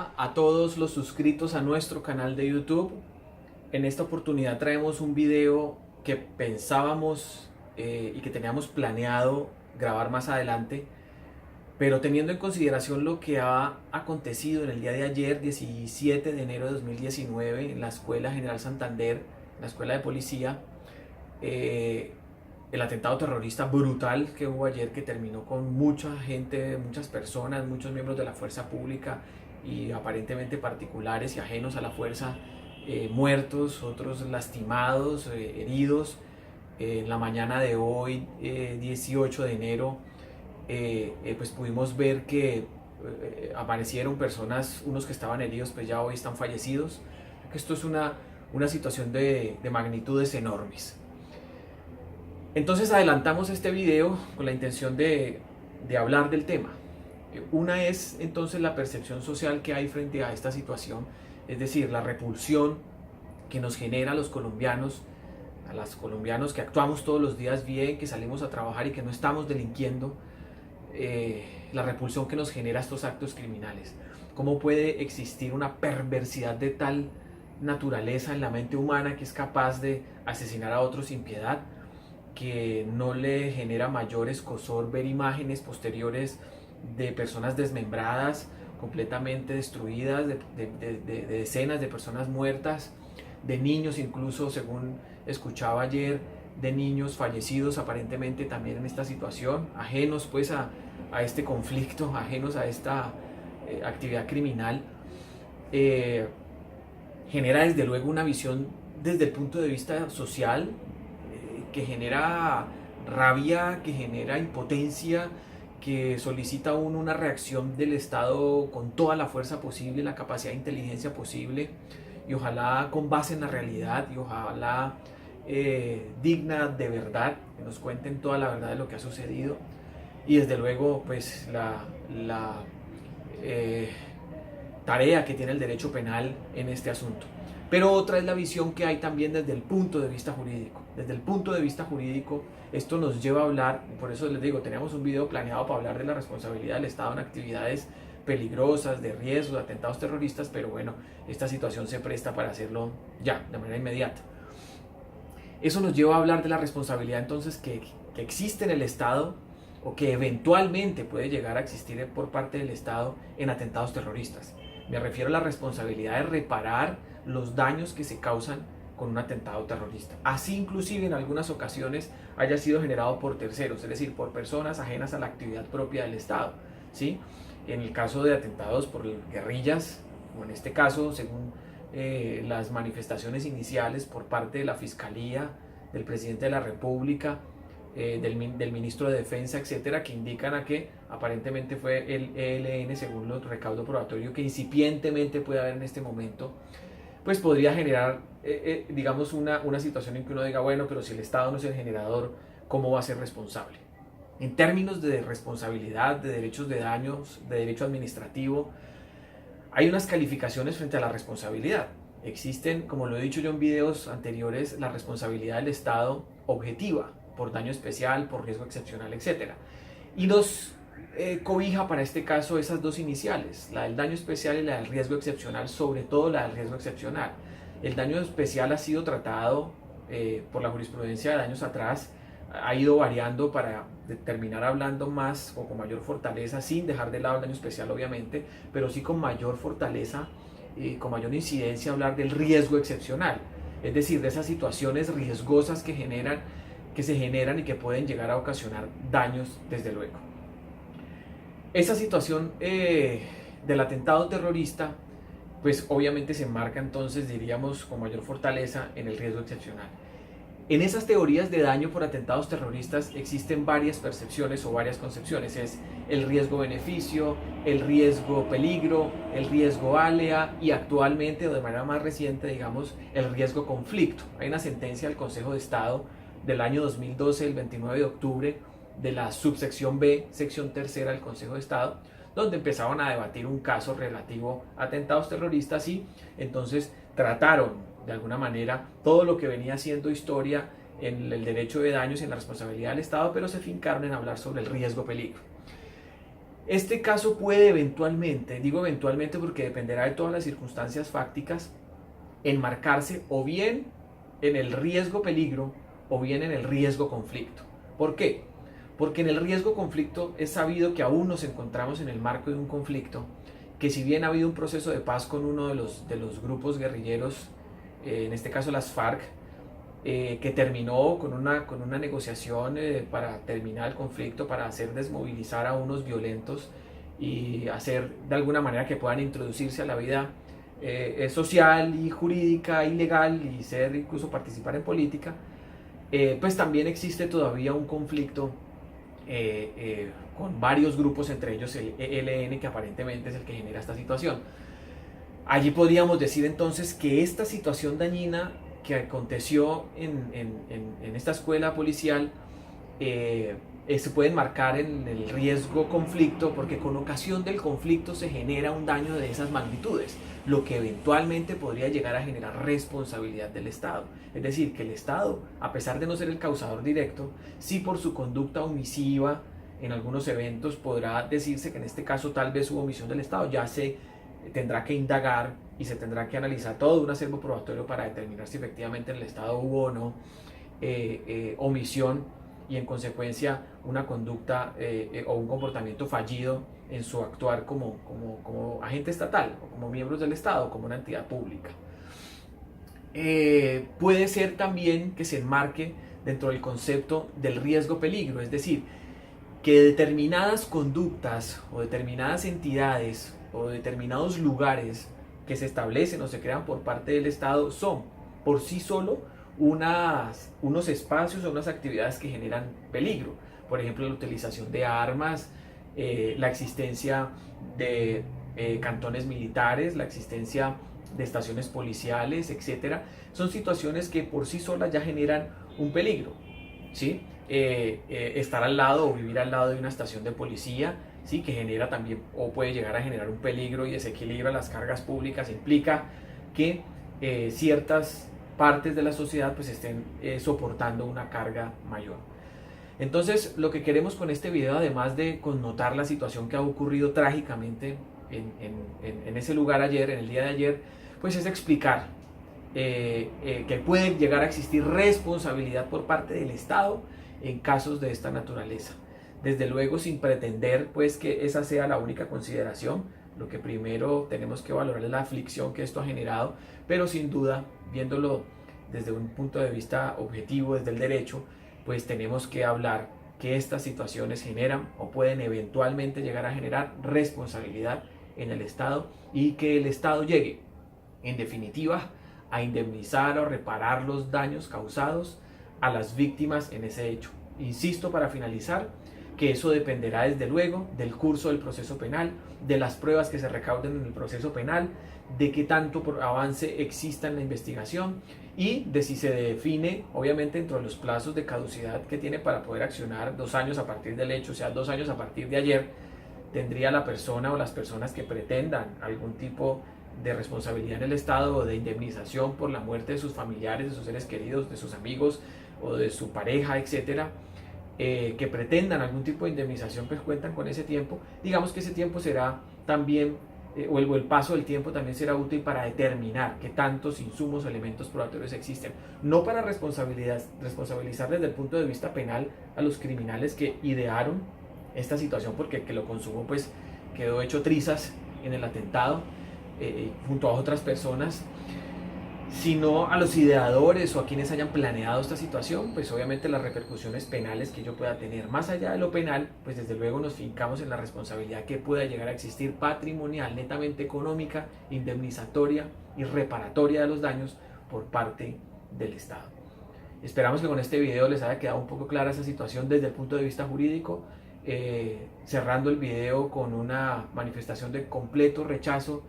Hola a todos los suscritos a nuestro canal de YouTube. En esta oportunidad traemos un video que pensábamos y que teníamos planeado grabar más adelante, pero teniendo en consideración lo que ha acontecido en el día de ayer, 17 de enero de 2019, en la Escuela General Santander, la Escuela de Policía, el atentado terrorista brutal que hubo ayer, que terminó con mucha gente, muchas personas, muchos miembros de la fuerza pública y aparentemente particulares y ajenos a la fuerza, muertos, otros lastimados, heridos. En la mañana de hoy, 18 de enero, pues pudimos ver que aparecieron personas, unos que estaban heridos pues ya hoy están fallecidos. Esto es una situación de magnitudes enormes. Entonces adelantamos este video con la intención de hablar del tema. Una es entonces la percepción social que hay frente a esta situación, es decir, la repulsión que nos genera a los colombianos, a los colombianos que actuamos todos los días bien, que salimos a trabajar y que no estamos delinquiendo, la repulsión que nos genera estos actos criminales. ¿Cómo puede existir una perversidad de tal naturaleza en la mente humana que es capaz de asesinar a otros sin piedad? Que no le genera mayor escozor ver imágenes posteriores de personas desmembradas, completamente destruidas, de decenas de personas muertas, de niños incluso, según escuchaba ayer, de niños fallecidos aparentemente también en esta situación, ajenos pues a este conflicto, ajenos a esta actividad criminal. Genera desde luego una visión desde el punto de vista social, que genera rabia, que genera impotencia, que solicita aún una reacción del Estado con toda la fuerza posible, la capacidad de inteligencia posible, y ojalá con base en la realidad, y ojalá digna de verdad, que nos cuenten toda la verdad de lo que ha sucedido, y desde luego pues la tarea que tiene el derecho penal en este asunto. Pero otra es la visión que hay también desde el punto de vista jurídico. Desde el punto de vista jurídico, esto nos lleva a hablar, por eso les digo, teníamos un video planeado para hablar de la responsabilidad del Estado en actividades peligrosas, de riesgo, de atentados terroristas, pero bueno, esta situación se presta para hacerlo ya, de manera inmediata. Eso nos lleva a hablar de la responsabilidad entonces que existe en el Estado, o que eventualmente puede llegar a existir por parte del Estado en atentados terroristas. Me refiero a la responsabilidad de reparar los daños que se causan con un atentado terrorista. Así inclusive en algunas ocasiones haya sido generado por terceros, es decir, por personas ajenas a la actividad propia del Estado, ¿sí? En el caso de atentados por guerrillas, o en este caso, según las manifestaciones iniciales por parte de la Fiscalía, del Presidente de la República, del Ministro de Defensa, etcétera, que indican a que aparentemente fue el ELN, según los recaudo probatorio que incipientemente puede haber en este momento, pues podría generar, digamos, una situación en que uno diga, bueno, pero si el Estado no es el generador, ¿cómo va a ser responsable? En términos de responsabilidad, de derechos de daños, de derecho administrativo, hay unas calificaciones frente a la responsabilidad. Existen, como lo he dicho yo en videos anteriores, la responsabilidad del Estado objetiva, por daño especial, por riesgo excepcional, etc. Y nos cobija para este caso esas dos iniciales, la del daño especial y la del riesgo excepcional, sobre todo la del riesgo excepcional. El daño especial ha sido tratado por la jurisprudencia de años atrás, ha ido variando para terminar hablando más o con mayor fortaleza, sin dejar de lado el daño especial obviamente, pero sí con mayor fortaleza, con mayor incidencia hablar del riesgo excepcional, es decir, de esas situaciones riesgosas que se generan y que pueden llegar a ocasionar daños desde luego. Esa situación del atentado terrorista pues obviamente se enmarca entonces, diríamos, con mayor fortaleza en el riesgo excepcional. En esas teorías de daño por atentados terroristas existen varias percepciones o varias concepciones. Es el riesgo-beneficio, el riesgo-peligro, el riesgo-alea y actualmente, o de manera más reciente, digamos, el riesgo-conflicto. Hay una sentencia del Consejo de Estado del año 2012, el 29 de octubre, de la subsección B, sección tercera del Consejo de Estado, donde empezaban a debatir un caso relativo a atentados terroristas y entonces trataron de alguna manera todo lo que venía siendo historia en el derecho de daños y en la responsabilidad del Estado, pero se fincaron en hablar sobre el riesgo-peligro. Este caso puede eventualmente, digo eventualmente porque dependerá de todas las circunstancias fácticas, enmarcarse o bien en el riesgo peligro o bien en el riesgo conflicto. ¿Por qué? Porque en el riesgo conflicto es sabido que aún nos encontramos en el marco de un conflicto, que si bien ha habido un proceso de paz con uno de los grupos guerrilleros, en este caso las FARC, que terminó con una negociación para terminar el conflicto, para hacer desmovilizar a unos violentos y hacer de alguna manera que puedan introducirse a la vida social y jurídica y legal y ser incluso participar en política, pues también existe todavía un conflicto con varios grupos, entre ellos el ELN, que aparentemente es el que genera esta situación. Allí podríamos decir entonces que esta situación dañina que aconteció en esta escuela policial se puede enmarcar en el riesgo conflicto, porque con ocasión del conflicto se genera un daño de esas magnitudes, lo que eventualmente podría llegar a generar responsabilidad del Estado. Es decir, que el Estado, a pesar de no ser el causador directo, sí por su conducta omisiva en algunos eventos podrá decirse que en este caso tal vez hubo omisión del Estado. Ya se tendrá que indagar y se tendrá que analizar todo un acervo probatorio para determinar si efectivamente en el Estado hubo o no omisión y en consecuencia una conducta o un comportamiento fallido en su actuar como agente estatal o como miembros del Estado, como una entidad pública. Puede ser también que se enmarque dentro del concepto del riesgo-peligro, es decir, que determinadas conductas o determinadas entidades o determinados lugares que se establecen o se crean por parte del Estado son por sí solo unos espacios o unas actividades que generan peligro. Por ejemplo, la utilización de armas, la existencia de cantones militares, la existencia de estaciones policiales, etcétera. Son situaciones que por sí solas ya generan un peligro, ¿sí? Estar al lado o vivir al lado de una estación de policía, ¿sí? Que genera también o puede llegar a generar un peligro y desequilibra las cargas públicas, implica que ciertas partes de la sociedad pues estén soportando una carga mayor. Entonces, lo que queremos con este video, además de connotar la situación que ha ocurrido trágicamente en ese lugar ayer, en el día de ayer, pues es explicar que puede llegar a existir responsabilidad por parte del Estado en casos de esta naturaleza. Desde luego, sin pretender pues que esa sea la única consideración, lo que primero tenemos que valorar es la aflicción que esto ha generado, pero sin duda, viéndolo desde un punto de vista objetivo, desde el derecho, pues tenemos que hablar que estas situaciones generan o pueden eventualmente llegar a generar responsabilidad en el Estado y que el Estado llegue, en definitiva, a indemnizar o reparar los daños causados a las víctimas en ese hecho. Insisto, para finalizar, que eso dependerá desde luego del curso del proceso penal, de las pruebas que se recauden en el proceso penal, de qué tanto avance exista en la investigación y de si se define, obviamente, dentro de los plazos de caducidad que tiene para poder accionar 2 años a partir del hecho, o sea, 2 años a partir de ayer, tendría la persona o las personas que pretendan algún tipo de responsabilidad en el Estado o de indemnización por la muerte de sus familiares, de sus seres queridos, de sus amigos o de su pareja, etcétera, que pretendan algún tipo de indemnización, pues cuentan con ese tiempo. Digamos que ese tiempo será también, o el paso del tiempo también será útil para determinar qué tantos insumos o elementos probatorios existen. No para responsabilizar desde el punto de vista penal a los criminales que idearon esta situación, porque el que lo consumó pues quedó hecho trizas en el atentado junto a otras personas, sino a los ideadores o a quienes hayan planeado esta situación, pues obviamente las repercusiones penales que ello pueda tener. Más allá de lo penal, pues desde luego nos fincamos en la responsabilidad que pueda llegar a existir patrimonial, netamente económica, indemnizatoria y reparatoria de los daños por parte del Estado. Esperamos que con este video les haya quedado un poco clara esa situación desde el punto de vista jurídico, cerrando el video con una manifestación de completo rechazo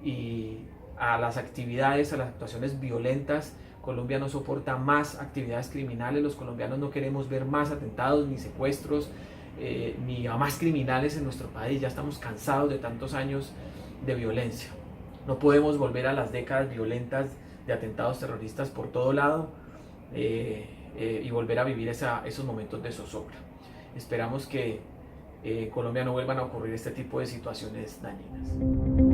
y a las actividades, a las actuaciones violentas. Colombia no soporta más actividades criminales, los colombianos no queremos ver más atentados, ni secuestros, ni a más criminales en nuestro país. Ya estamos cansados de tantos años de violencia. No podemos volver a las décadas violentas de atentados terroristas por todo lado y volver a vivir esos momentos de zozobra. Esperamos que en Colombia no vuelvan a ocurrir este tipo de situaciones dañinas.